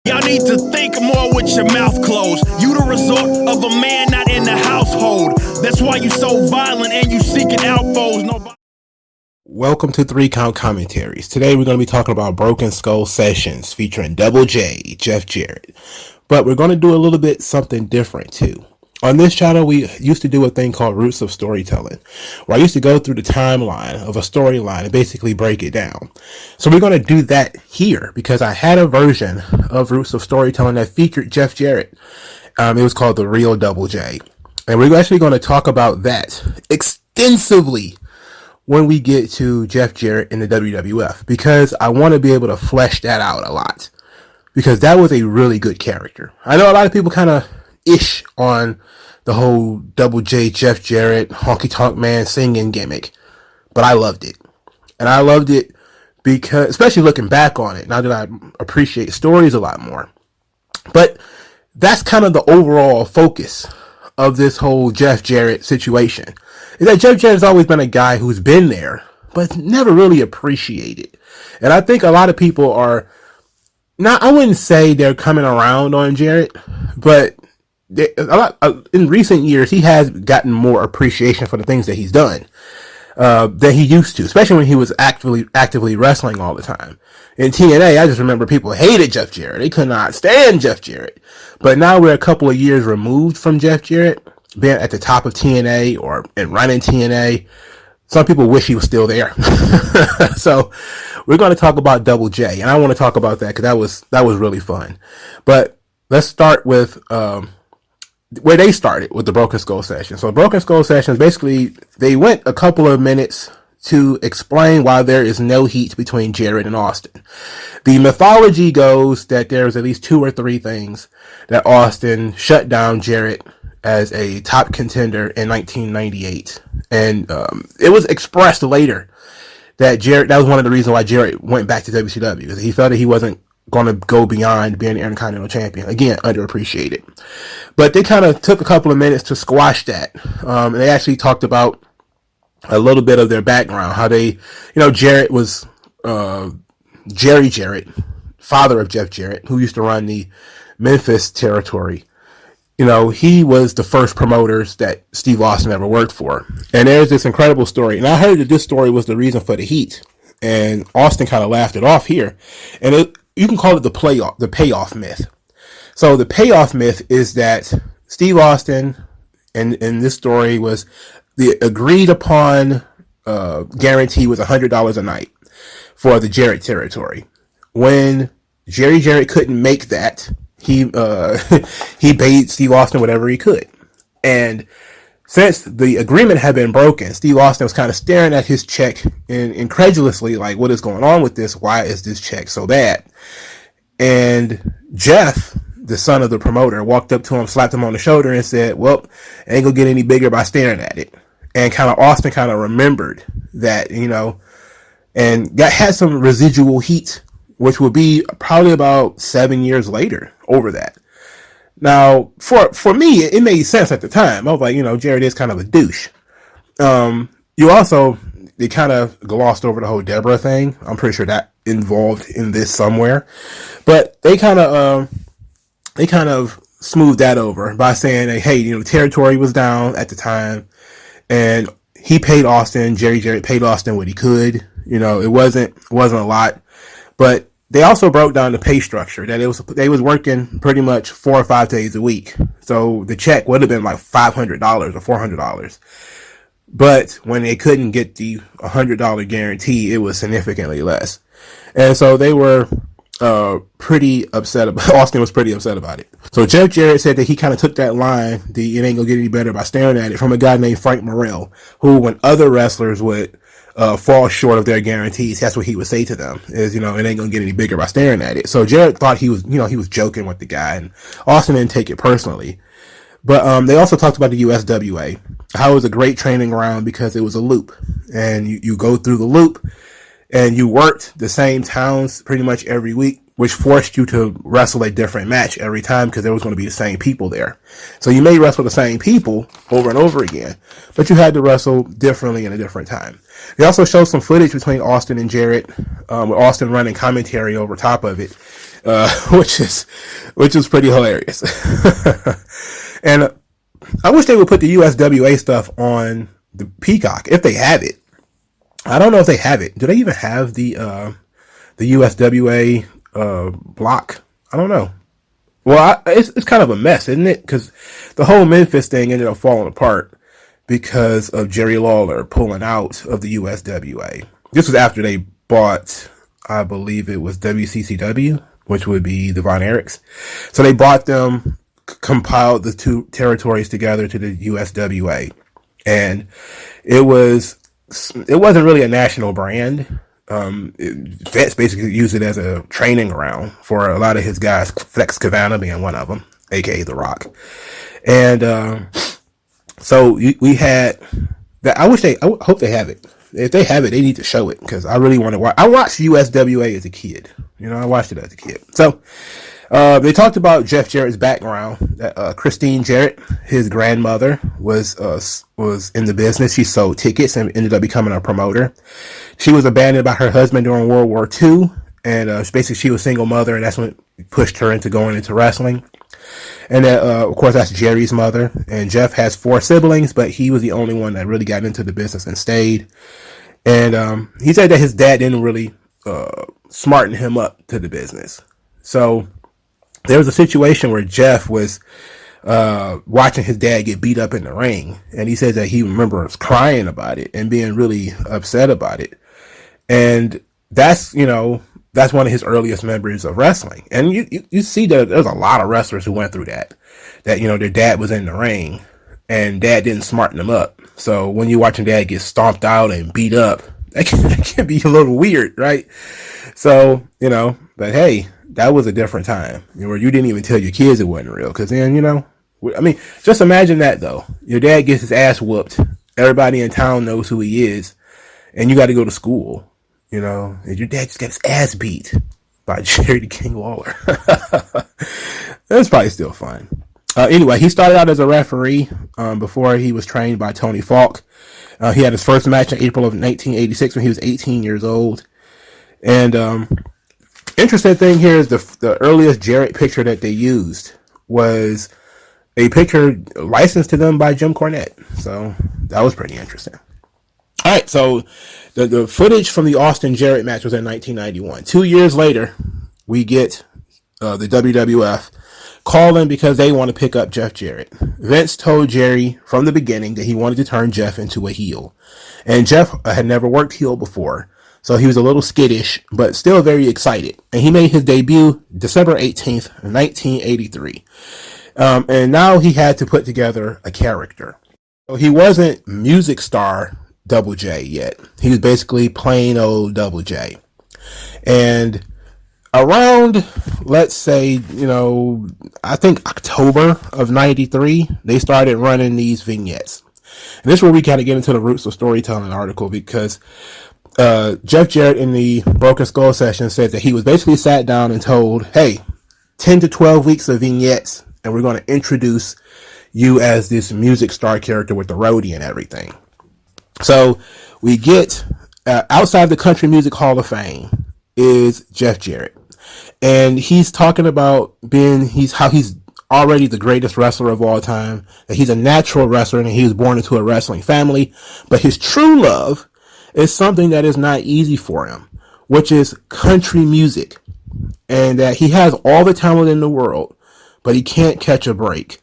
Y'all need to think more with your mouth closed. You the resort of a man not in the household. That's why you so violent and you seeking outfoes. Nobody. Welcome to 3 Count Commentaries. Today we're going to be talking about Broken Skull Sessions featuring Double J, Jeff Jarrett. But we're going to do a little bit something different too. On this channel, we used to do a thing called Roots of Storytelling, where I used to go through the timeline of a storyline and basically break it down. So we're going to do that here because I had a version of Roots of Storytelling that featured Jeff Jarrett. It was called The Real Double J. And we're actually going to talk about that extensively when we get to Jeff Jarrett in the WWF, because I want to be able to flesh that out a lot, because that was a really good character. I know a lot of people kind of ish on the whole Double J, Jeff Jarrett, honky tonk man singing gimmick, but I loved it. And I loved it because, especially looking back on it, now that I appreciate stories a lot more. But that's kind of the overall focus of this whole Jeff Jarrett situation, is that Jeff Jarrett's always been a guy who's been there, but never really appreciated. And I think a lot of people are not, I wouldn't say they're coming around on Jarrett, but in recent years, he has gotten more appreciation for the things that he's done than he used to, especially when he was actively wrestling all the time. In TNA, I just remember people hated Jeff Jarrett. They could not stand Jeff Jarrett. But now we're a couple of years removed from Jeff Jarrett being at the top of TNA and running TNA. Some people wish he was still there. So we're going to talk about Double J, and I want to talk about that because that was really fun. But let's start with where they started with the Broken Skull Sessions. So Broken Skull Sessions, basically, they went a couple of minutes to explain why there is no heat between Jarrett and Austin. The mythology goes that there's at least 2 or 3 things that Austin shut down Jarrett as a top contender in 1998. And it was expressed later that that was one of the reasons why Jarrett went back to WCW, because he felt that he wasn't going to go beyond being the Intercontinental Champion. Again, underappreciated. But they kind of took a couple of minutes to squash that. And they actually talked about a little bit of their background, how they, Jarrett was Jerry Jarrett, father of Jeff Jarrett, who used to run the Memphis territory. He was the first promoters that Steve Austin ever worked for. And there's this incredible story. And I heard that this story was the reason for the heat. And Austin kind of laughed it off here. And you can call it the payoff myth. So the payoff myth is that Steve Austin, in this story, was the agreed upon guarantee was $100 a night for the Jarrett territory. When Jerry Jarrett couldn't make that, he paid Steve Austin whatever he could. And since the agreement had been broken, Steve Austin was kind of staring at his check incredulously, like, what is going on with this? Why is this check so bad? And Jeff, the son of the promoter, walked up to him, slapped him on the shoulder and said, well, it ain't gonna get any bigger by staring at it. And Austin kind of remembered that, and had some residual heat, which would be probably about 7 years later over that. Now, for me, it made sense at the time. I was like, Jarrett is kind of a douche. They kind of glossed over the whole Deborah thing. I'm pretty sure that involved in this somewhere. But they kind of smoothed that over by saying that, hey, the territory was down at the time, and he paid Austin, Jerry Jarrett paid Austin what he could. It wasn't a lot, but they also broke down the pay structure, that they was working pretty much 4 or 5 days a week. So the check would have been like $500 or $400. But when they couldn't get the $100 guarantee, it was significantly less. And so they were pretty upset about Austin was pretty upset about it. So Jeff Jarrett said that he kind of took that line, it ain't gonna get any better by staring at it, from a guy named Frank Morrell, who, when other wrestlers would fall short of their guarantees, that's what he would say to them, is, it ain't gonna get any bigger by staring at it. So Jarrett thought he was joking with the guy, and Austin didn't take it personally. But they also talked about the USWA, how it was a great training ground because it was a loop, and you go through the loop, and you worked the same towns pretty much every week, which forced you to wrestle a different match every time because there was going to be the same people there. So you may wrestle the same people over and over again, but you had to wrestle differently in a different time. They also showed some footage between Austin and Jarrett, with Austin running commentary over top of it, which is pretty hilarious. And I wish they would put the USWA stuff on the Peacock if they have it. I don't know if they have it. Do they even have the USWA block? I don't know. Well, it's kind of a mess, isn't it? Because the whole Memphis thing ended up falling apart because of Jerry Lawler pulling out of the USWA. This was after they bought, I believe it was WCCW, which would be the Von Erichs. So they bought them, compiled the two territories together to the USWA, and it wasn't really a national brand. Vets basically used it as a training ground for a lot of his guys, Flex Cavana being one of them, aka The Rock. And so we had that. I hope they have it. If they have it, they need to show it, because I really want to watch. I watched USWA as a kid. I watched it as a kid. So they talked about Jeff Jarrett's background. Christine Jarrett, his grandmother, was in the business. She sold tickets and ended up becoming a promoter. She was abandoned by her husband during World War II, and basically she was a single mother, and that's what pushed her into going into wrestling. And of course, that's Jerry's mother. And Jeff has 4 siblings, but he was the only one that really got into the business and stayed. And he said that his dad didn't really smarten him up to the business. So there was a situation where Jeff was watching his dad get beat up in the ring, and he said that he remembers crying about it and being really upset about it. And that's one of his earliest memories of wrestling. And you see that there's a lot of wrestlers who went through that their dad was in the ring and dad didn't smarten them up. So when you're watching dad get stomped out and beat up, that can be a little weird, right? So, but hey, that was a different time, where you didn't even tell your kids it wasn't real. Because then, I mean, just imagine that, though. Your dad gets his ass whooped. Everybody in town knows who he is. And you got to go to school, and your dad just got his ass beat by Jerry the King Lawler. That's probably still fun. Anyway, he started out as a referee before he was trained by Tony Falk. He had his first match in April of 1986 when he was 18 years old. And interesting thing here is the earliest Jarrett picture that they used was a picture licensed to them by Jim Cornette. So that was pretty interesting. All right, so the footage from the Austin Jarrett match was in 1991. 2 years later, we get the WWF calling because they want to pick up Jeff Jarrett. Vince told Jerry from the beginning that he wanted to turn Jeff into a heel. And Jeff had never worked heel before, so he was a little skittish, but still very excited. And he made his debut December 18th, 1983. And now he had to put together a character. So he wasn't music star Double J yet. He was basically plain old Double J. And around, let's say, I think October of 93, they started running these vignettes. And this is where we kind of get into the roots of storytelling article, because Jeff Jarrett in the Broken Skull session said that he was basically sat down and told, hey, 10 to 12 weeks of vignettes, and we're going to introduce you as this music star character with the roadie and everything. So we get outside the Country Music Hall of Fame is Jeff Jarrett. And he's talking about how he's already the greatest wrestler of all time, that he's a natural wrestler and he was born into a wrestling family. But his true love is something that is not easy for him, which is country music. And that he has all the talent in the world, but he can't catch a break.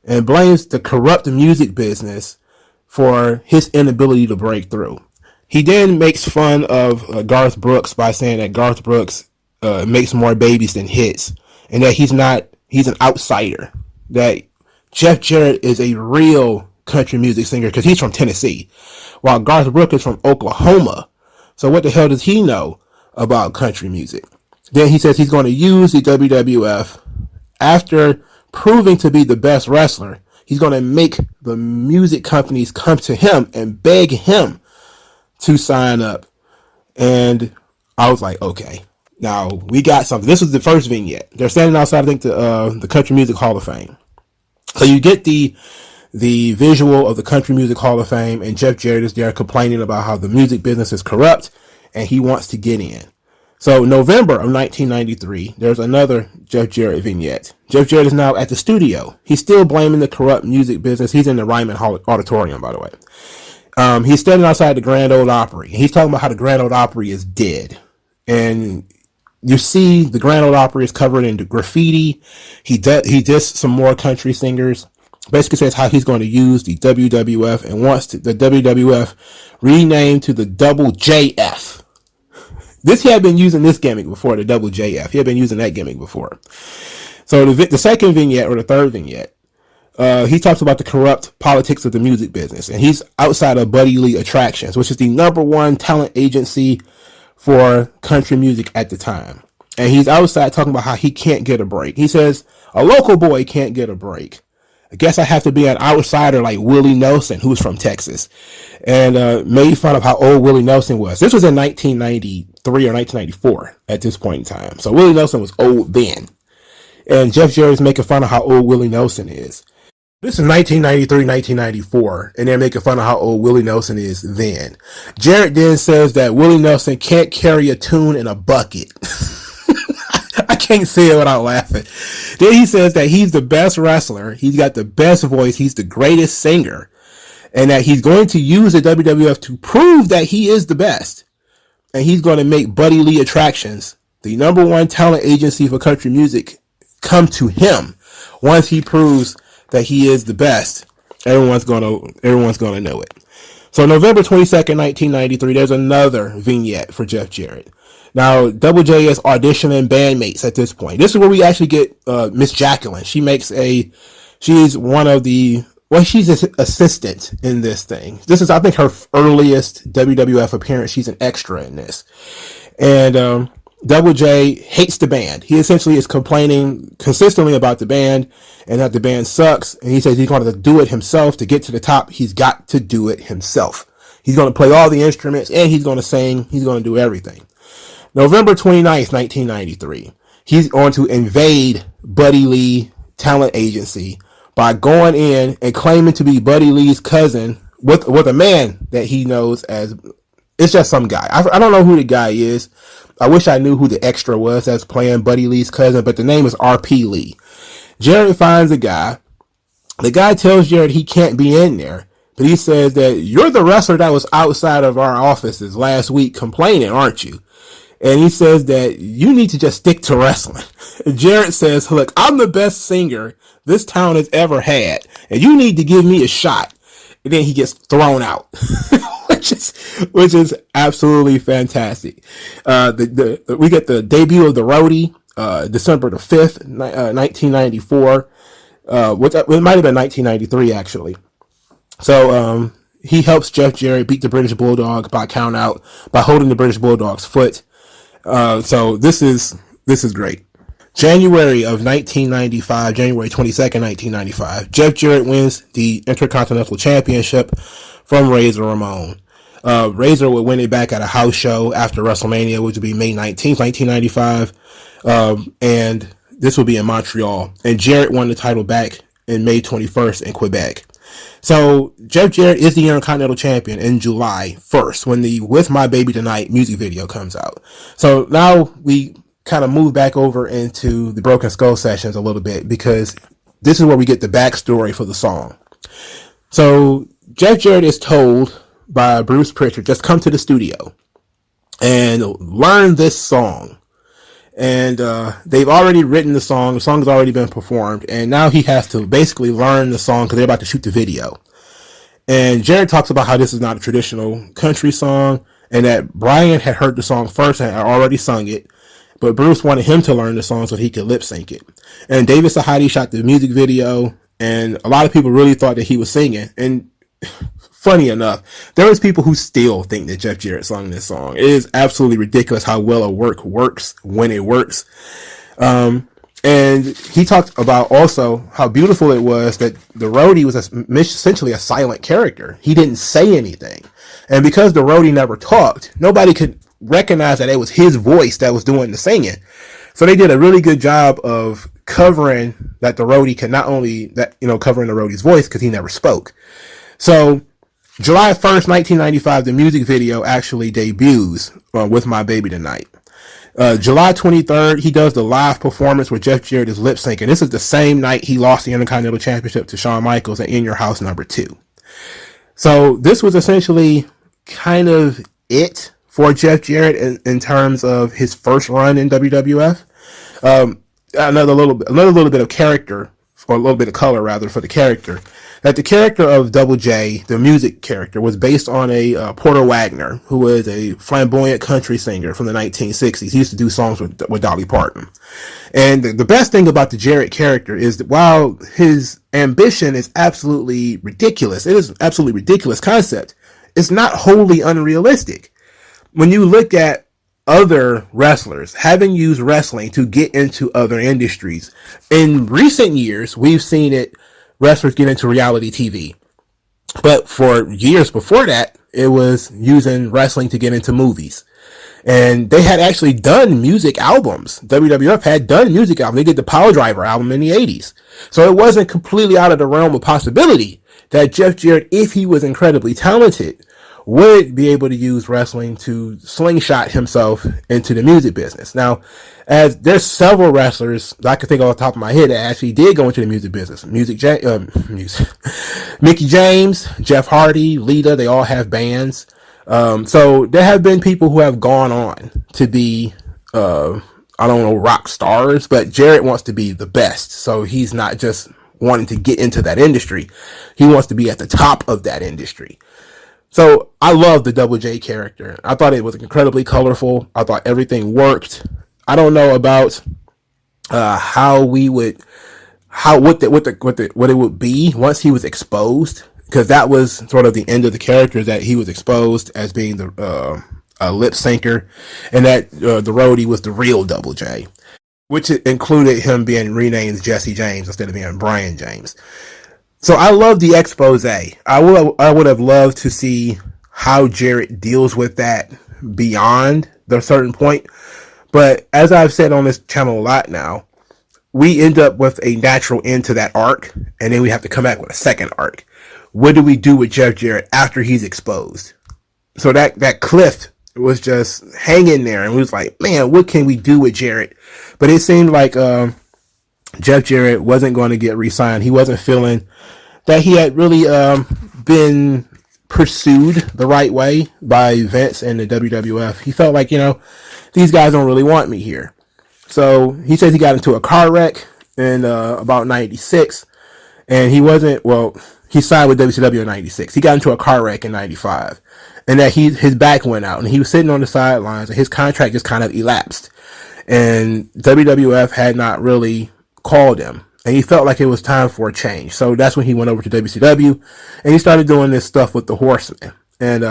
And blames the corrupt music business for his inability to break through. He then makes fun of Garth Brooks by saying that Garth Brooks makes more babies than hits, and that he's an outsider. That Jeff Jarrett is a real country music singer because he's from Tennessee, while Garth Brooks is from Oklahoma. So what the hell does he know about country music? Then he says he's going to use the WWF after proving to be the best wrestler. He's going to make the music companies come to him and beg him to sign up. And I was like, okay, now we got something. This was the first vignette. They're standing outside, I think, the Country Music Hall of Fame. So you get the visual of the Country Music Hall of Fame, and Jeff Jarrett is there complaining about how the music business is corrupt and he wants to get in. So November of 1993, there's another Jeff Jarrett vignette. Jeff Jarrett is now at the studio. He's still blaming the corrupt music business. He's in the Ryman Auditorium, by the way. He's standing outside the Grand Ole Opry. He's talking about how the Grand Ole Opry is dead. And you see the Grand Ole Opry is covered in graffiti. He dissed some more country singers. Basically says how he's going to use the WWF and wants the WWF renamed to the Double JF. He had been using this gimmick before, the Double JF. He had been using that gimmick before. So the second vignette, or the third vignette, he talks about the corrupt politics of the music business. And he's outside of Buddy Lee Attractions, which is the #1 talent agency for country music at the time. And he's outside talking about how he can't get a break. He says, a local boy can't get a break. I guess I have to be an outsider like Willie Nelson, who's from Texas, and made fun of how old Willie Nelson was. This was in 1993 or 1994 at this point in time. So Willie Nelson was old then. And Jeff Jarrett's making fun of how old Willie Nelson is. This is 1993, 1994, and they're making fun of how old Willie Nelson is then. Jarrett then says that Willie Nelson can't carry a tune in a bucket. I can't say it without laughing. Then he says that he's the best wrestler. He's got the best voice. He's the greatest singer. And that he's going to use the WWF to prove that he is the best. And he's going to make Buddy Lee Attractions, the #1 talent agency for country music, come to him. Once he proves that he is the best, everyone's going to know it. So November 22nd, 1993, there's another vignette for Jeff Jarrett. Now, Double J is auditioning bandmates at this point. This is where we actually get Miss Jacqueline. She's one of the, she's an assistant in this thing. This is, I think, her earliest WWF appearance. She's an extra in this. And Double J hates the band. He essentially is complaining consistently about the band and that the band sucks. And he says he's going to do it himself. To get to the top, he's got to do it himself. He's going to play all the instruments and he's going to sing. He's going to do everything. November 29th, 1993, he's going to invade Buddy Lee Talent Agency by going in and claiming to be Buddy Lee's cousin with a man that he knows as, it's just some guy. I don't know who the guy is. I wish I knew who the extra was that's playing Buddy Lee's cousin, but the name is RP Lee. Jarrett finds a guy. The guy tells Jarrett he can't be in there, but he says that you're the wrestler that was outside of our offices last week complaining, aren't you? And he says that you need to just stick to wrestling. And Jarrett says, look, I'm the best singer this town has ever had, and you need to give me a shot. And then he gets thrown out, which is absolutely fantastic. We get the debut of the Roadie, December the 5th, 1994. It might have been 1993 actually. So, he helps Jeff Jarrett beat the British Bulldog by count out by holding the British Bulldog's foot. So this is great. January of 1995, January 22nd, 1995, Jeff Jarrett wins the Intercontinental Championship from Razor Ramon. Razor would win it back at a house show after WrestleMania, which would be May 19th, 1995. And this will be in Montreal. And Jarrett won the title back in May 21st in Quebec. So Jeff Jarrett is the Intercontinental Champion in July 1st when the With My Baby Tonight music video comes out. So now we kind of move back over into the Broken Skull Sessions a little bit because this is where we get the backstory for the song. So Jeff Jarrett is told by Bruce Pritchard, just come to the studio and learn this song. And they've already written the song. The song's already been performed. And now he has to basically learn the song because they're about to shoot the video. And Jarrett talks about how this is not a traditional country song and that Brian had heard the song first and had already sung it. But Bruce wanted him to learn the song so he could lip sync it. And David Sahadi shot the music video. And a lot of people really thought that he was singing. And funny enough, there was people who still think that Jeff Jarrett sung this song. It is absolutely ridiculous how well a work works when it works. And he talked about also how beautiful it was that the Roadie was essentially a silent character. He didn't say anything. And because the Roadie never talked, nobody could recognize that it was his voice that was doing the singing. So they did a really good job of covering that the Roadie could not only covering the Roadie's voice because he never spoke. So July 1st, 1995, the music video actually debuts With My Baby Tonight. July 23rd, he does the live performance where Jeff Jarrett is lip syncing. This is the same night he lost the Intercontinental Championship to Shawn Michaels at In Your House #2. So this was essentially kind of it for Jeff Jarrett in terms of his first run in WWF. Another little bit of character, or a little bit of color rather, for the character. That the character of Double J, the music character, was based on a Porter Wagner, who was a flamboyant country singer from the 1960s. He used to do songs with Dolly Parton. And the best thing about the Jarrett character is that while his ambition is absolutely ridiculous, it is an absolutely ridiculous concept, it's not wholly unrealistic. When you look at other wrestlers having used wrestling to get into other industries, in recent years, we've seen wrestlers get into reality TV. But for years before that, it was using wrestling to get into movies. And they had actually done music albums. WWF had done music albums. They did the Power Driver album in the 80s. So it wasn't completely out of the realm of possibility that Jeff Jarrett, if he was incredibly talented, would be able to use wrestling to slingshot himself into the music business. Now, as there's several wrestlers that I can think off the top of my head that actually did go into the music business. Mickey James, Jeff Hardy, Lita, they all have bands. So there have been people who have gone on to be, rock stars, but Jarrett wants to be the best. So he's not just wanting to get into that industry. He wants to be at the top of that industry. So I love the Double J character. I thought it was incredibly colorful. I thought everything worked. I don't know about what it would be once he was exposed, because that was sort of the end of the character, that he was exposed as being a lip syncer, and that the roadie was the real Double J, which included him being renamed Jesse James instead of being Brian James. So I love the expose. I would have loved to see how Jarrett deals with that beyond the certain point. But as I've said on this channel a lot now, we end up with a natural end to that arc, and then we have to come back with a second arc. What do we do with Jeff Jarrett after he's exposed? So that cliff was just hanging there, and we was like, man, what can we do with Jarrett? But it seemed like Jeff Jarrett wasn't going to get re-signed. He wasn't feeling that he had really been pursued the right way by Vince and the WWF. He felt like, these guys don't really want me here. So he says he got into a car wreck in about 96, and he signed with WCW in 96. He got into a car wreck in 95, and that his back went out, and he was sitting on the sidelines, and his contract just kind of elapsed. And WWF had not really called him, and he felt like it was time for a change. So that's when he went over to WCW, and he started doing this stuff with the Horsemen. And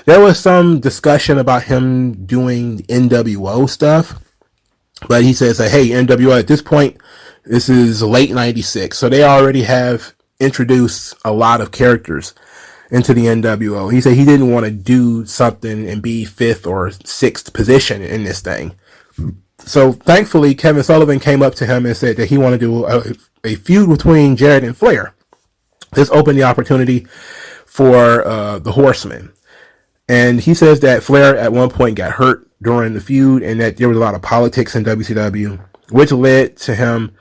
there was some discussion about him doing NWO stuff, but he says that, hey, NWO at this point, this is late 96, so they already have introduced a lot of characters into the NWO. He said he didn't want to do something and be 5th or 6th position in this thing. So thankfully, Kevin Sullivan came up to him and said that he wanted to do a feud between Jarrett and Flair. This opened the opportunity for the Horsemen. And he says that Flair at one point got hurt during the feud, and that there was a lot of politics in WCW, which led to him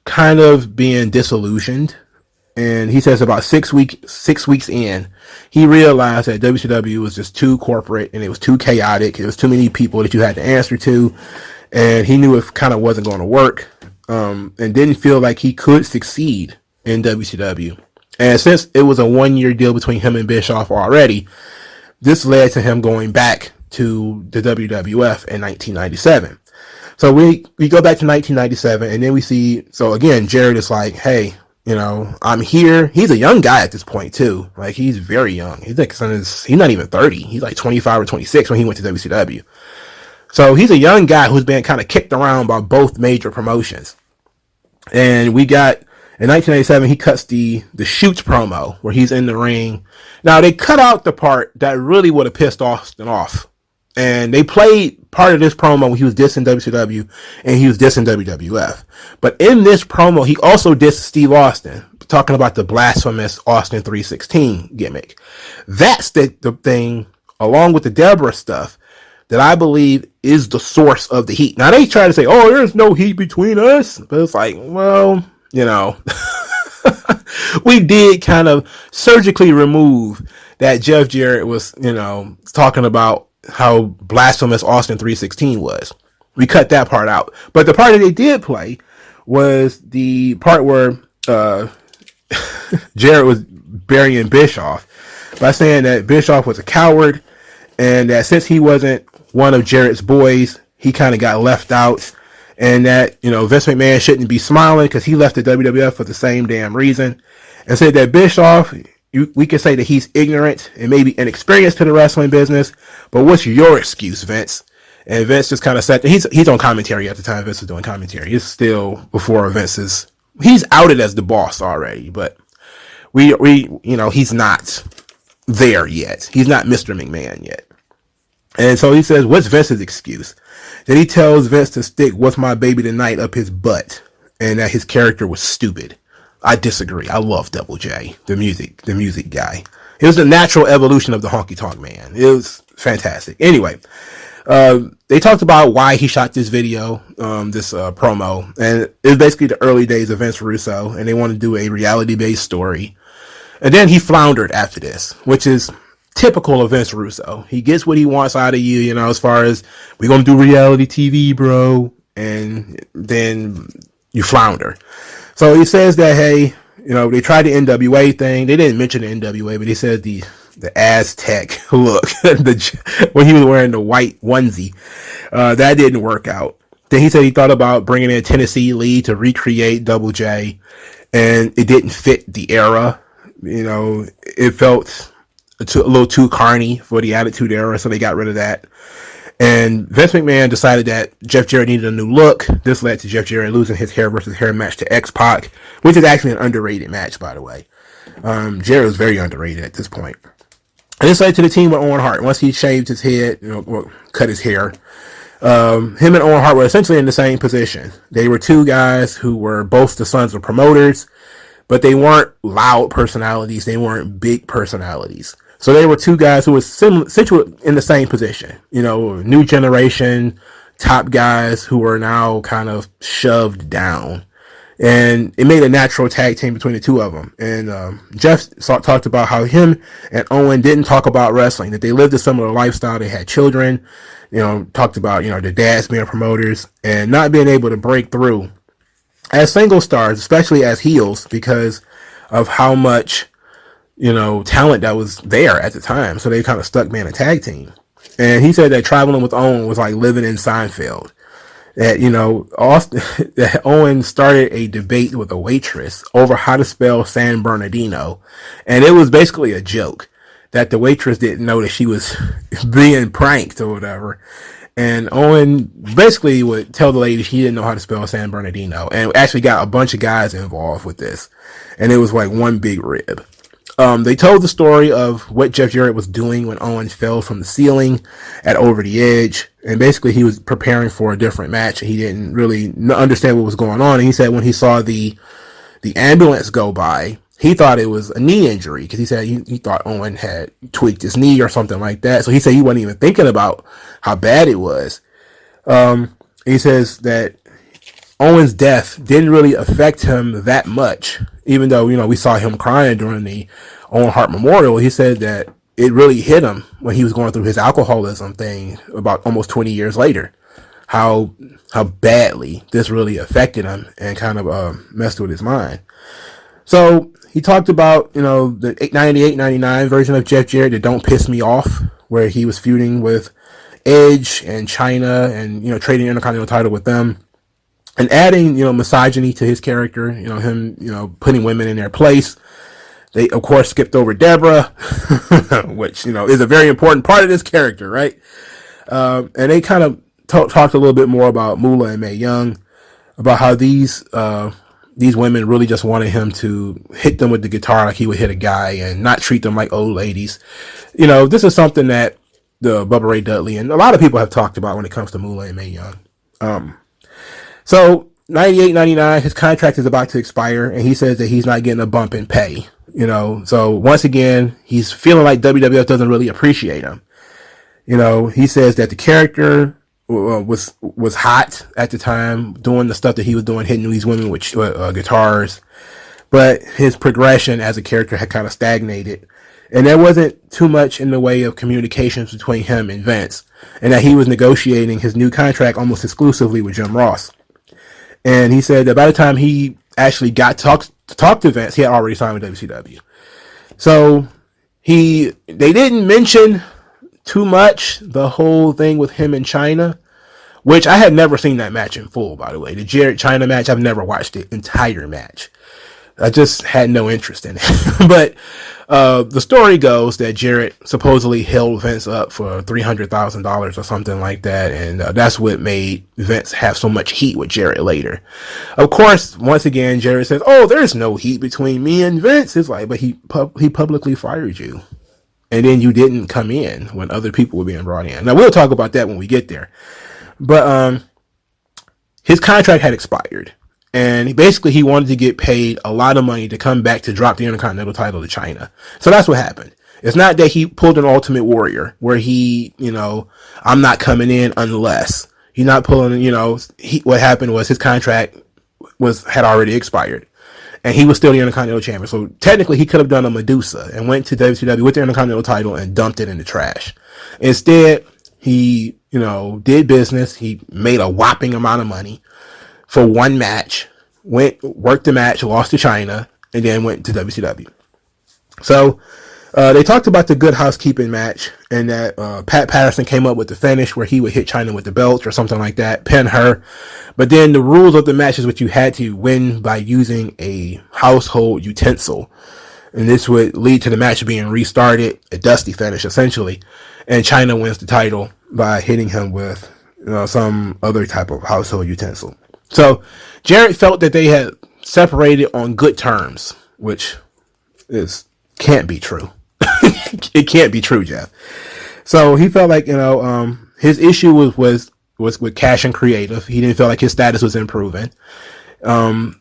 kind of being disillusioned. And he says about 6 weeks in, he realized that WCW was just too corporate, and it was too chaotic. It was too many people that you had to answer to. And he knew it kind of wasn't going to work, and didn't feel like he could succeed in WCW. And since it was a 1-year deal between him and Bischoff already, this led to him going back to the WWF in 1997. So we go back to 1997, and then we see, so again, Jarrett is like, hey, I'm here. He's a young guy at this point too. Like, he's very young. He's not even 30. He's like 25 or 26 when he went to WCW. So he's a young guy who's been kind of kicked around by both major promotions. And we got, in 1987, he cuts the Shoots promo where he's in the ring. Now, they cut out the part that really would have pissed Austin off. And they played part of this promo when he was dissing WCW and he was dissing WWF. But in this promo, he also dissed Steve Austin, talking about the blasphemous Austin 316 gimmick. That's the thing, along with the Deborah stuff, that I believe is the source of the heat. Now they try to say, oh, there's no heat between us. But it's like, well, we did kind of surgically remove that Jeff Jarrett was, talking about how blasphemous Austin 316 was. We cut that part out. But the part that they did play was the part where Jarrett was burying Bischoff by saying that Bischoff was a coward and that since he wasn't one of Jarrett's boys, he kind of got left out, and that, Vince McMahon shouldn't be smiling because he left the WWF for the same damn reason, and said that Bischoff, we could say that he's ignorant and maybe inexperienced to the wrestling business, but what's your excuse, Vince? And Vince just kind of said, he's on commentary at the time Vince was doing commentary. It's still before he's outed as the boss already, but he's not there yet. He's not Mr. McMahon yet. And so he says, what's Vince's excuse? Then he tells Vince to stick "What's My Baby Tonight" up his butt and that his character was stupid. I disagree. I love Double J, the music guy. It was the natural evolution of the honky tonk man. It was fantastic. Anyway, they talked about why he shot this video, this promo, and it was basically the early days of Vince Russo, and they wanted to do a reality-based story. And then he floundered after this, which is typical of Vince Russo. He gets what he wants out of you, as far as, we're going to do reality TV, bro, and then you flounder. So he says that, hey, they tried the NWA thing. They didn't mention the NWA, but he said the Aztec look when he was wearing the white onesie, that didn't work out. Then he said he thought about bringing in Tennessee Lee to recreate Double J, and it didn't fit the era. It felt a little too carny for the Attitude Era, so they got rid of that. And Vince McMahon decided that Jeff Jarrett needed a new look. This led to Jeff Jarrett losing his hair versus hair match to X-Pac, which is actually an underrated match, by the way. Jarrett was very underrated at this point. And this led to the team with Owen Hart. Once he shaved his head, cut his hair, him and Owen Hart were essentially in the same position. They were two guys who were both the sons of promoters, but they weren't loud personalities. They weren't big personalities. So they were two guys who were situated in the same position. New generation, top guys who are now kind of shoved down. And it made a natural tag team between the two of them. And Jeff talked about how him and Owen didn't talk about wrestling, that they lived a similar lifestyle. They had children, talked about, their dads being promoters and not being able to break through as single stars, especially as heels, because of how much, talent that was there at the time. So they kind of stuck being a tag team. And he said that traveling with Owen was like living in Seinfeld. That, that Owen started a debate with a waitress over how to spell San Bernardino. And it was basically a joke that the waitress didn't know that she was being pranked or whatever. And Owen basically would tell the lady he didn't know how to spell San Bernardino. And actually got a bunch of guys involved with this. And it was like one big rib. They told the story of what Jeff Jarrett was doing when Owen fell from the ceiling at Over the Edge. And basically he was preparing for a different match. And he didn't really understand what was going on. And he said when he saw the ambulance go by, he thought it was a knee injury. Because he said he thought Owen had tweaked his knee or something like that. So he said he wasn't even thinking about how bad it was. He says that Owen's death didn't really affect him that much. Even though, we saw him crying during the Owen Hart Memorial, he said that it really hit him when he was going through his alcoholism thing about almost 20 years later. How badly this really affected him and kind of messed with his mind. So he talked about, the 98-99 version of Jeff Jarrett, that Don't Piss Me Off, where he was feuding with Edge and Chyna and, trading the Intercontinental title with them. And adding, misogyny to his character, him, putting women in their place. They, of course, skipped over Deborah, which, is a very important part of this character, right? And they kind of talked a little bit more about Moolah and Mae Young, about how these women really just wanted him to hit them with the guitar like he would hit a guy and not treat them like old ladies. This is something that the Bubba Ray Dudley and a lot of people have talked about when it comes to Moolah and Mae Young. So 98-99, his contract is about to expire, and he says that he's not getting a bump in pay. So once again, he's feeling like WWF doesn't really appreciate him. He says that the character was hot at the time, doing the stuff that he was doing, hitting these women with guitars. But his progression as a character had kind of stagnated. And there wasn't too much in the way of communications between him and Vince. And that he was negotiating his new contract almost exclusively with Jim Ross. And he said that by the time he actually got to talk to Vince, he had already signed with WCW. So they didn't mention too much the whole thing with him and Chyna, which I had never seen that match in full, by the way. The Jarrett Chyna match, I've never watched the entire match. I just had no interest in it. But the story goes that Jarrett supposedly held Vince up for $300,000 or something like that, and that's what made Vince have so much heat with Jarrett later. Of course, once again, Jarrett says, "Oh, there's no heat between me and Vince." It's like, but he publicly fired you, and then you didn't come in when other people were being brought in. Now we'll talk about that when we get there. But his contract had expired. And basically, he wanted to get paid a lot of money to come back to drop the Intercontinental title to Chyna. So that's what happened. It's not that he pulled an Ultimate Warrior where he, I'm not coming in unless. He's not pulling, what happened was his contract had already expired. And he was still the Intercontinental Champion. So technically, he could have done a Medusa and went to WCW with the Intercontinental title and dumped it in the trash. Instead, he, did business. He made a whopping amount of money for one match, worked the match, lost to Chyna, and then went to WCW. So they talked about the Good Housekeeping match, and that Pat Patterson came up with the finish where he would hit Chyna with the belt or something like that, pin her. But then the rules of the match is what you had to win by using a household utensil. And this would lead to the match being restarted, a dusty finish essentially. And Chyna wins the title by hitting him with some other type of household utensil. So Jarrett felt that they had separated on good terms, which can't be true. It can't be true, Jeff. So he felt like, his issue was with Cash and Creative. He didn't feel like his status was improving.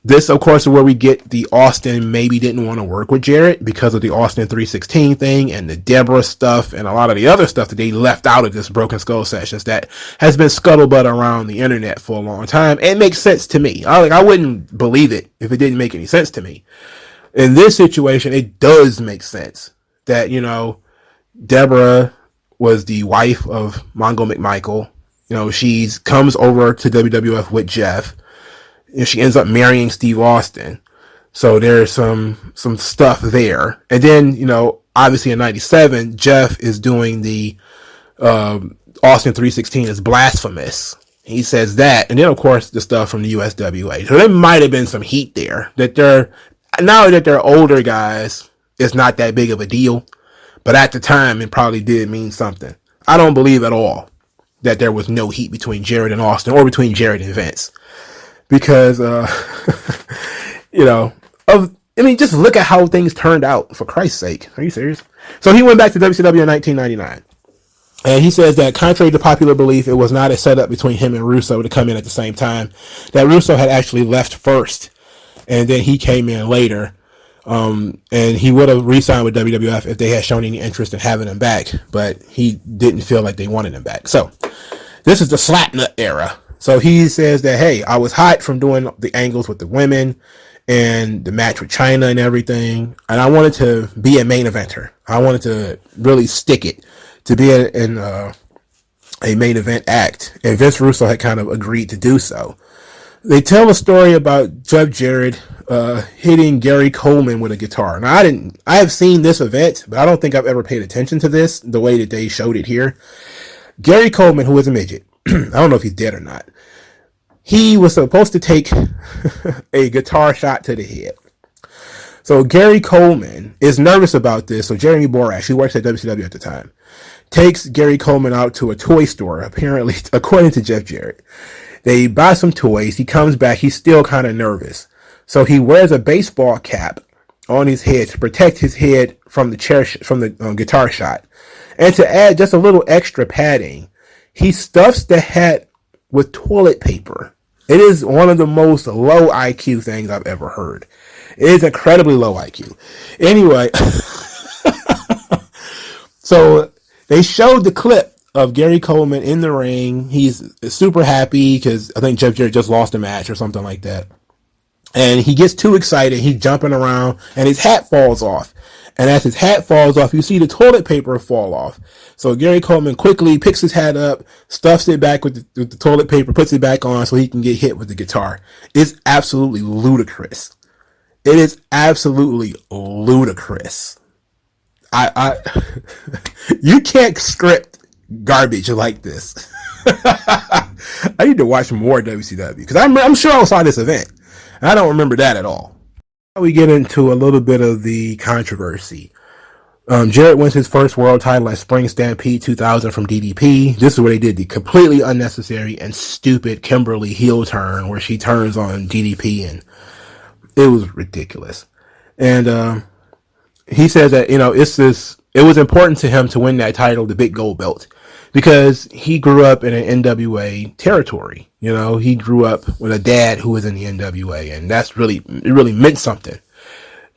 This, of course, is where we get the Austin maybe didn't want to work with Jarrett because of the Austin 316 thing and the Deborah stuff and a lot of the other stuff that they left out of this Broken Skull Sessions that has been scuttlebutt around the internet for a long time. It makes sense to me. I wouldn't believe it if it didn't make any sense to me. In this situation, it does make sense that, Deborah was the wife of Mongo McMichael. She comes over to WWF with Jeff. And she ends up marrying Steve Austin. So there's some stuff there. And then, obviously in 97, Jeff is doing the Austin 316 is blasphemous. He says that. And then, of course, the stuff from the USWA. So there might have been some heat there. Now that they're older guys, it's not that big of a deal. But at the time, it probably did mean something. I don't believe at all that there was no heat between Jarrett and Austin or between Jarrett and Vince. Because, just look at how things turned out, for Christ's sake. Are you serious? So he went back to WCW in 1999. And he says that contrary to popular belief, it was not a setup between him and Russo to come in at the same time. That Russo had actually left first. And then he came in later. And he would have re-signed with WWF if they had shown any interest in having him back. But he didn't feel like they wanted him back. So this is the Slapnut era. So he says that, hey, I was hot from doing the angles with the women and the match with Chyna and everything. And I wanted to be a main eventer. I wanted to really stick it to be in a main event act. And Vince Russo had kind of agreed to do so. They tell a story about Jeff Jarrett hitting Gary Coleman with a guitar. Now, I have seen this event, but I don't think I've ever paid attention to this the way that they showed it here. Gary Coleman, who is a midget, I don't know if he's dead or not. He was supposed to take a guitar shot to the head. So Gary Coleman is nervous about this. So Jeremy Borash, who works at WCW at the time, takes Gary Coleman out to a toy store, apparently, according to Jeff Jarrett. They buy some toys. He comes back. He's still kind of nervous. So he wears a baseball cap on his head to protect his head from the guitar shot. And to add just a little extra padding, he stuffs the hat with toilet paper. It is one of the most low IQ things I've ever heard. It is incredibly low IQ. Anyway, so they showed the clip of Gary Coleman in the ring. He's super happy because I think Jeff Jarrett just lost a match or something like that. And he gets too excited. He's jumping around and his hat falls off. And as his hat falls off, you see the toilet paper fall off. So Gary Coleman quickly picks his hat up, stuffs it back with the toilet paper, puts it back on so he can get hit with the guitar. It's absolutely ludicrous. It is absolutely ludicrous. You can't script garbage like this. I need to watch more WCW because I'm sure I saw this event. I don't remember that at all. Now we get into a little bit of the controversy. Jarrett wins his first world title at Spring Stampede 2000 from DDP. This is where they did the completely unnecessary and stupid Kimberly heel turn where she turns on DDP, and it was ridiculous. And he says that, it was important to him to win that title, the big gold belt, because he grew up in an NWA territory. He grew up with a dad who was in the NWA, and it really meant something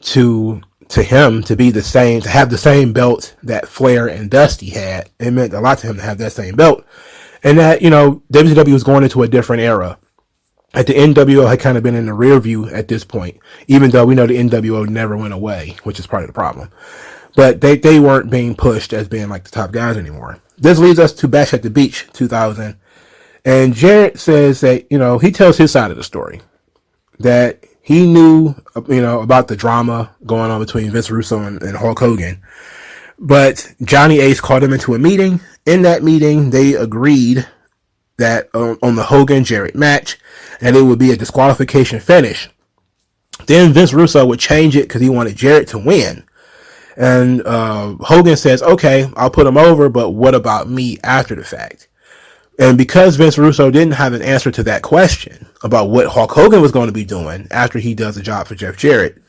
to him to have the same belt that Flair and Dusty had. It meant a lot to him to have that same belt, and that, WCW was going into a different era. The NWO had kind of been in the rear view at this point, even though we know the NWO never went away, which is part of the problem. But they weren't being pushed as being like the top guys anymore. This leads us to Bash at the Beach 2000. And Jarrett says that, he tells his side of the story. That he knew, about the drama going on between Vince Russo and Hulk Hogan. But Johnny Ace called him into a meeting. In that meeting, they agreed that on the Hogan-Jarrett match, and it would be a disqualification finish. Then Vince Russo would change it because he wanted Jarrett to win. And Hogan says, okay, I'll put him over, but what about me after the fact? And because Vince Russo didn't have an answer to that question about what Hulk Hogan was going to be doing after he does the job for Jeff Jarrett,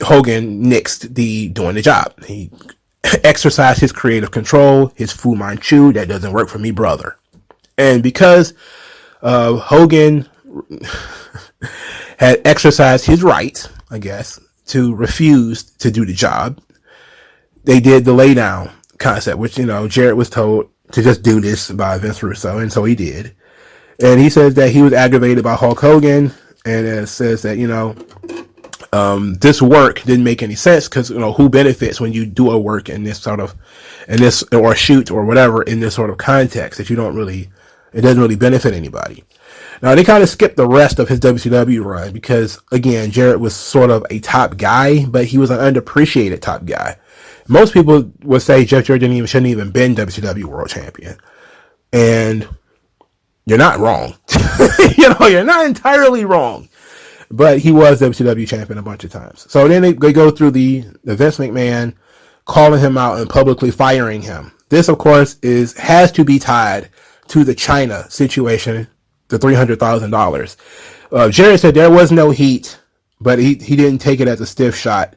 Hogan nixed doing the job. He exercised his creative control, his Fu Manchu, that doesn't work for me, brother. And because Hogan had exercised his right, I guess, to refuse to do the job, they did the lay down concept, which, Jarrett was told to just do this by Vince Russo, and so he did. And he says that he was aggravated by Hulk Hogan, and it says that, this work didn't make any sense because, who benefits when you do a work in this or shoot or whatever in this sort of context that it doesn't really benefit anybody. Now, they kind of skipped the rest of his WCW run because, again, Jarrett was sort of a top guy, but he was an underappreciated top guy. Most people would say Jeff Jarrett shouldn't even been WCW World Champion. And you're not wrong. You're not entirely wrong. But he was WCW champion a bunch of times. So then they go through the Vince McMahon calling him out and publicly firing him. This, of course, has to be tied to the Chyna situation, the $300,000. Jarrett said there was no heat, but he didn't take it as a stiff shot.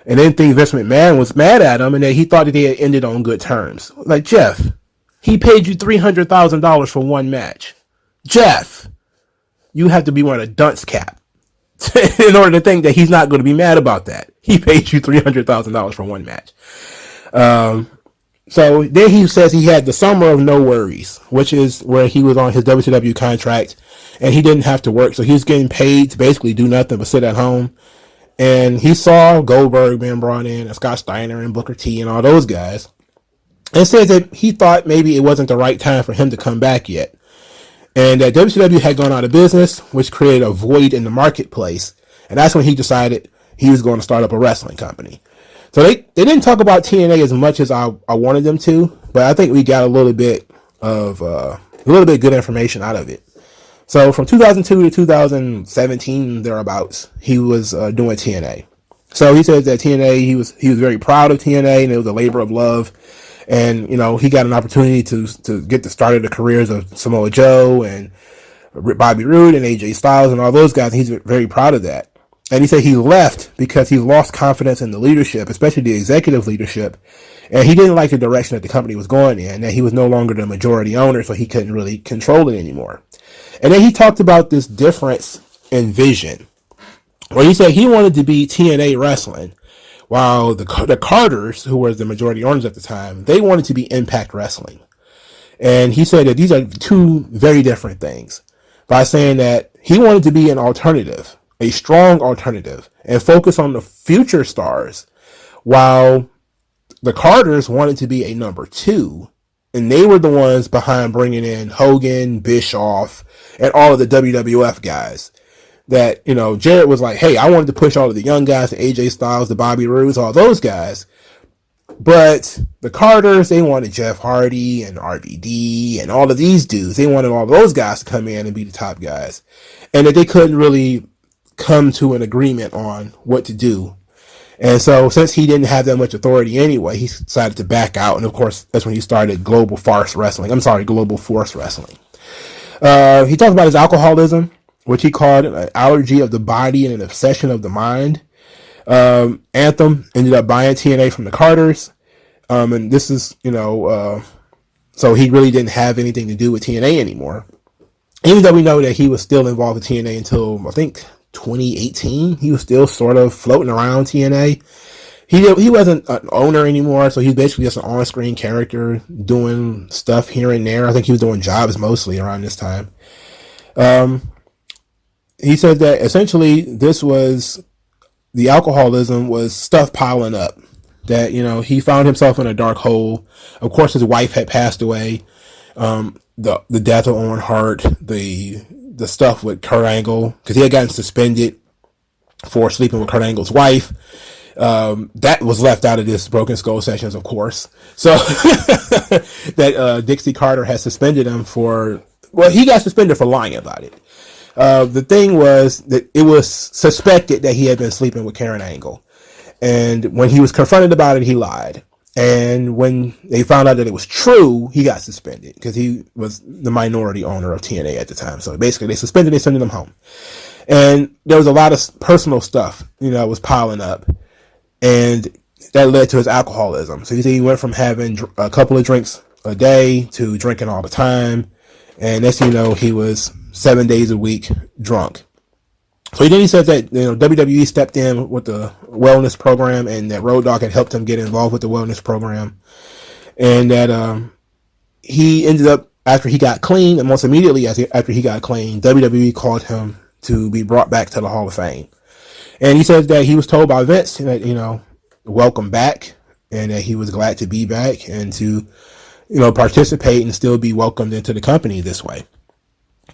And didn't think Vince McMahon was mad at him and that he thought that they had ended on good terms. Like, Jeff, he paid you $300,000 for one match. Jeff, you have to be wearing a dunce cap in order to think that he's not going to be mad about that. He paid you $300,000 for one match. So then he says he had the summer of no worries, which is where he was on his WCW contract and he didn't have to work. So he was getting paid to basically do nothing but sit at home. And he saw Goldberg being brought in and Scott Steiner and Booker T and all those guys. And says that he thought maybe it wasn't the right time for him to come back yet. And that WCW had gone out of business, which created a void in the marketplace. And that's when he decided he was going to start up a wrestling company. So they didn't talk about TNA as much as I wanted them to, but I think we got a little bit good information out of it. So from 2002 to 2017, thereabouts, he was doing TNA. So he says that TNA, he was very proud of TNA, and it was a labor of love. And, he got an opportunity to get the start of the careers of Samoa Joe and Bobby Roode and AJ Styles and all those guys. And he's very proud of that. And he said he left because he lost confidence in the leadership, especially the executive leadership. And he didn't like the direction that the company was going in, that he was no longer the majority owner, so he couldn't really control it anymore. And then he talked about this difference in vision, where he said he wanted to be TNA wrestling, while the Carters, who were the majority owners at the time, they wanted to be Impact Wrestling. And he said that these are two very different things, by saying that he wanted to be an alternative, a strong alternative, and focus on the future stars, while the Carters wanted to be a number two, and they were the ones behind bringing in Hogan, Bischoff, and all of the WWF guys. That, you know, Jarrett was like, hey, I wanted to push all of the young guys, the AJ Styles, the Bobby Roodes, all those guys. But the Carters, they wanted Jeff Hardy and RVD and all of these dudes. They wanted all those guys to come in and be the top guys. And that they couldn't really come to an agreement on what to do. And so since he didn't have that much authority anyway, he decided to back out. And of course, that's when he started Global Force Wrestling. He talked about his alcoholism, which he called an allergy of the body and an obsession of the mind. Anthem ended up buying TNA from the Carters. And this is, so he really didn't have anything to do with TNA anymore. Even though we know that he was still involved with TNA until, I think, 2018. He was still sort of floating around TNA. He wasn't an owner anymore, so he's basically just an on-screen character doing stuff here and there. I think he was doing jobs mostly around this time. He said that essentially the alcoholism was stuff piling up. That, he found himself in a dark hole. Of course, his wife had passed away. The death of Owen Hart, the stuff with Kurt Angle, because he had gotten suspended for sleeping with Kurt Angle's wife. That was left out of this Broken Skull Sessions, of course. So that Dixie Carter had suspended him he got suspended for lying about it. The thing was that it was suspected that he had been sleeping with Karen Angle. And when he was confronted about it, he lied. And when they found out that it was true, he got suspended because he was the minority owner of TNA at the time. So basically they suspended, they sent him home. And there was a lot of personal stuff, was piling up. And that led to his alcoholism. So he went from having a couple of drinks a day to drinking all the time. And next thing you know, he was 7 days a week drunk. So he said that, WWE stepped in with the wellness program, and that Road Dogg had helped him get involved with the wellness program. And that, he ended up, after he got clean, and most immediately after he got clean, WWE called him to be brought back to the Hall of Fame. And he said that he was told by Vince that, welcome back, and that he was glad to be back and to, participate and still be welcomed into the company this way.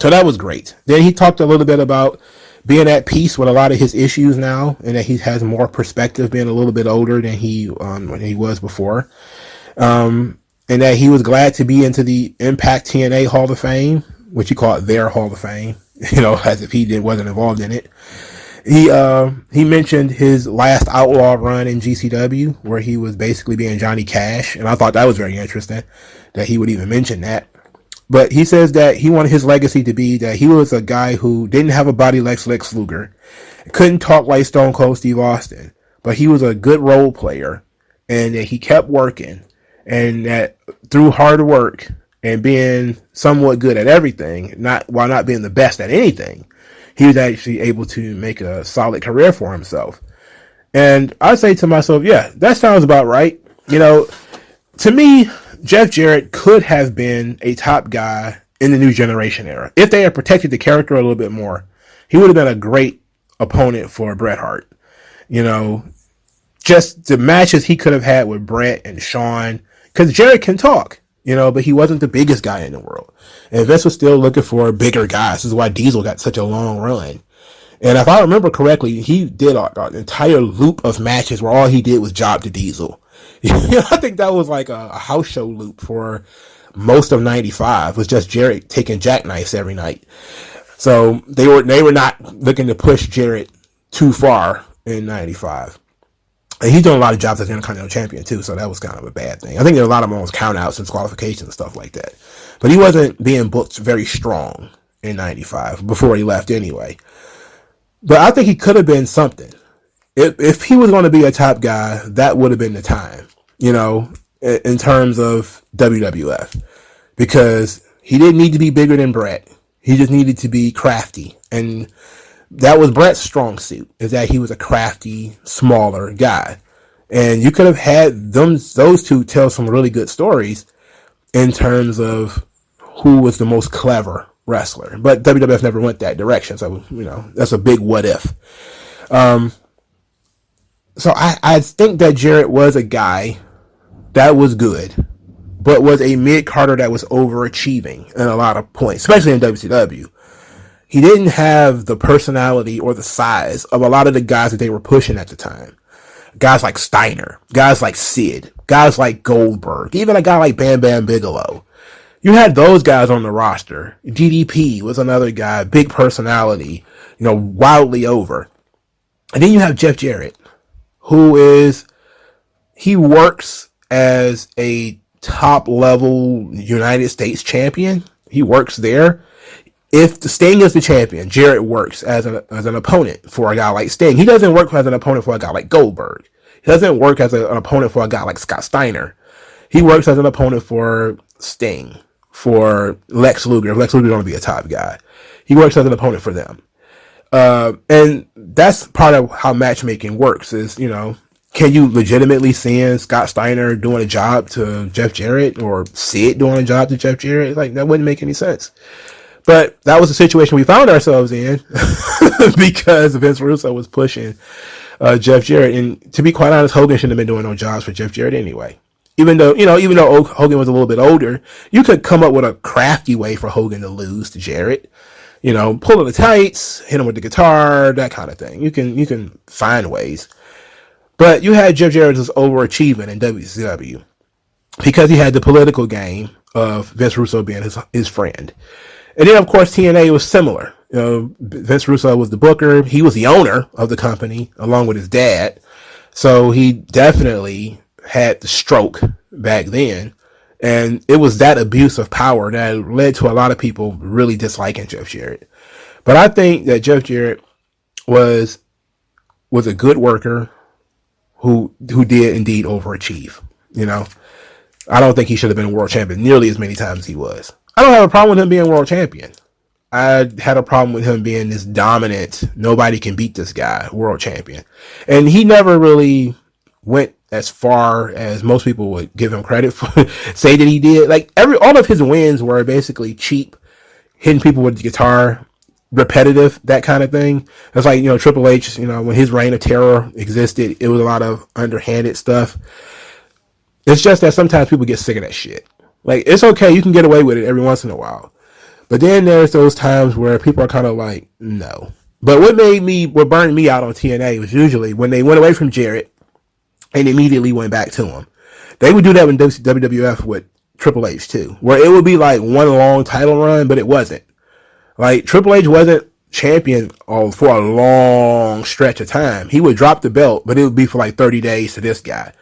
So that was great. Then he talked a little bit about being at peace with a lot of his issues now, and that he has more perspective, being a little bit older than when he was before. And that he was glad to be into the Impact TNA Hall of Fame, which he called their Hall of Fame, as if he wasn't involved in it. He mentioned his last Outlaw run in GCW, where he was basically being Johnny Cash, and I thought that was very interesting that he would even mention that. But he says that he wanted his legacy to be that he was a guy who didn't have a body like Lex Luger, couldn't talk like Stone Cold Steve Austin, but he was a good role player, and that he kept working, and that through hard work and being somewhat good at everything, while not being the best at anything, he was actually able to make a solid career for himself. And I say to myself, yeah, that sounds about right. To me, Jeff Jarrett could have been a top guy in the New Generation era. If they had protected the character a little bit more, he would have been a great opponent for Bret Hart. Just the matches he could have had with Bret and Shawn, because Jarrett can talk, but he wasn't the biggest guy in the world. And Vince was still looking for bigger guys. This is why Diesel got such a long run. And if I remember correctly, he did an entire loop of matches where all he did was job to Diesel. I think that was like a house show loop for most of 95, was just Jarrett taking jackknives every night. So they were not looking to push Jarrett too far in 95. And he's doing a lot of jobs as Intercontinental Champion too, so that was kind of a bad thing. I think there were a lot of moments countouts and disqualifications and stuff like that. But he wasn't being booked very strong in 95 before he left anyway. But I think he could have been something. If he was going to be a top guy, that would have been the time, in terms of WWF. Because he didn't need to be bigger than Bret. He just needed to be crafty. And that was Bret's strong suit, is that he was a crafty, smaller guy. And you could have had those two tell some really good stories in terms of who was the most clever wrestler. But WWF never went that direction. So, that's a big what if. So I think that Jarrett was a guy that was good, but was a mid-carder that was overachieving in a lot of points, especially in WCW. He didn't have the personality or the size of a lot of the guys that they were pushing at the time. Guys like Steiner, guys like Sid, guys like Goldberg, even a guy like Bam Bam Bigelow. You had those guys on the roster. DDP was another guy, big personality, wildly over. And then you have Jeff Jarrett, he works as a top level United States champion. He works there. If the Sting is the champion, Jarrett works as an opponent for a guy like Sting. He doesn't work as an opponent for a guy like Goldberg. He doesn't work as an opponent for a guy like Scott Steiner. He works as an opponent for Sting, for Lex Luger. If Lex Luger is going to be a top guy, he works as an opponent for them. And that's part of how matchmaking works is, can you legitimately send Scott Steiner doing a job to Jeff Jarrett or Sid doing a job to Jeff Jarrett? Like, that wouldn't make any sense. But that was the situation we found ourselves in because Vince Russo was pushing Jeff Jarrett. And to be quite honest, Hogan shouldn't have been doing no jobs for Jeff Jarrett anyway. Even though Hogan was a little bit older, you could come up with a crafty way for Hogan to lose to Jarrett. Pull the tights, hit him with the guitar, that kind of thing. You can find ways. But you had Jeff Jarrett just overachieving in WCW because he had the political game of Vince Russo being his friend. And then, of course, TNA was similar. Vince Russo was the booker. He was the owner of the company, along with his dad. So he definitely had the stroke back then. And it was that abuse of power that led to a lot of people really disliking Jeff Jarrett. But I think that Jeff Jarrett was a good worker who did indeed overachieve. I don't think he should have been world champion nearly as many times as he was. I don't have a problem with him being world champion. I had a problem with him being this dominant, nobody can beat this guy, world champion. And he never really went as far as most people would give him credit for, say that he did. Like, all of his wins were basically cheap, hitting people with the guitar, repetitive, that kind of thing. It's like, Triple H, when his reign of terror existed, it was a lot of underhanded stuff. It's just that sometimes people get sick of that shit. Like, it's okay, you can get away with it every once in a while. But then there's those times where people are kind of like, no. But what burned me out on TNA was usually when they went away from Jarrett and immediately went back to him. They would do that in WWF with Triple H too, where it would be like one long title run, but it wasn't. Like, Triple H wasn't champion for a long stretch of time. He would drop the belt, but it would be for like 30 days to this guy.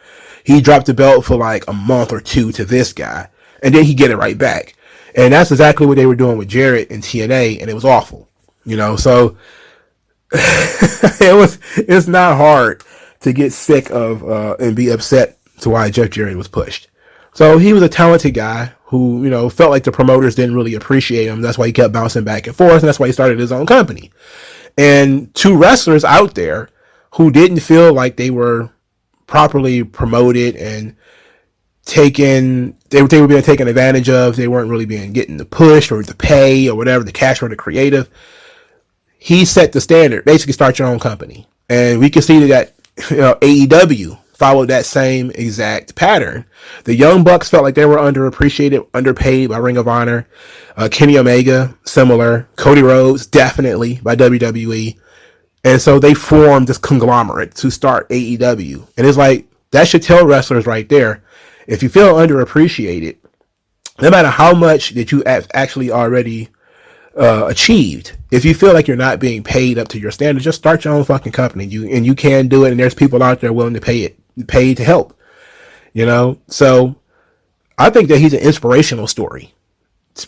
He dropped the belt for like a month or two to this guy, and then he'd get it right back. And that's exactly what they were doing with Jarrett and TNA, and it was awful. So it's not hard to get sick of and be upset to why Jeff Jarrett was pushed. So he was a talented guy who, felt like the promoters didn't really appreciate him. That's why he kept bouncing back and forth, and that's why he started his own company. And two wrestlers out there who didn't feel like they were properly promoted and they were being taken advantage of. They weren't really getting the push or the pay or whatever, the cash or the creative. He set the standard. Basically, start your own company. And we can see that AEW followed that same exact pattern. The Young Bucks felt like they were underappreciated, underpaid by Ring of Honor. Kenny Omega, similar. Cody Rhodes, definitely by WWE. And so they formed this conglomerate to start AEW. And it's like, that should tell wrestlers right there, if you feel underappreciated, no matter how much that you actually already achieved, if you feel like you're not being paid up to your standards, just start your own fucking company. You can do it, and there's people out there willing to pay to help. So I think that he's an inspirational story.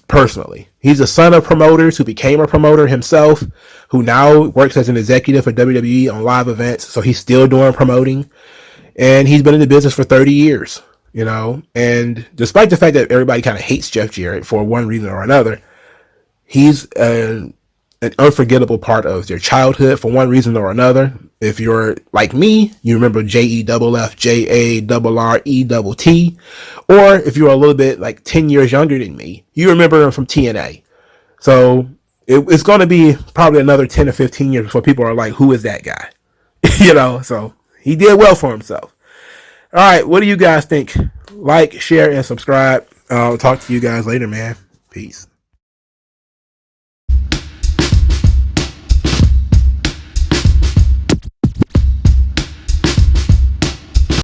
Personally, he's the son of promoters who became a promoter himself, who now works as an executive for WWE on live events. So he's still doing promoting, and he's been in the business for 30 years. And despite the fact that everybody kind of hates Jeff Jarrett for one reason or another, he's a an unforgettable part of your childhood for one reason or another. If you're like me, you remember JEFFJARRETT, or if you're a little bit like 10 years younger than me, you remember him from TNA. So it's going to be probably another 10 or 15 years before people are like, who is that guy? So he did well for himself. All right, what do you guys think? Like, share, and subscribe. I'll talk to you guys later, man. Peace.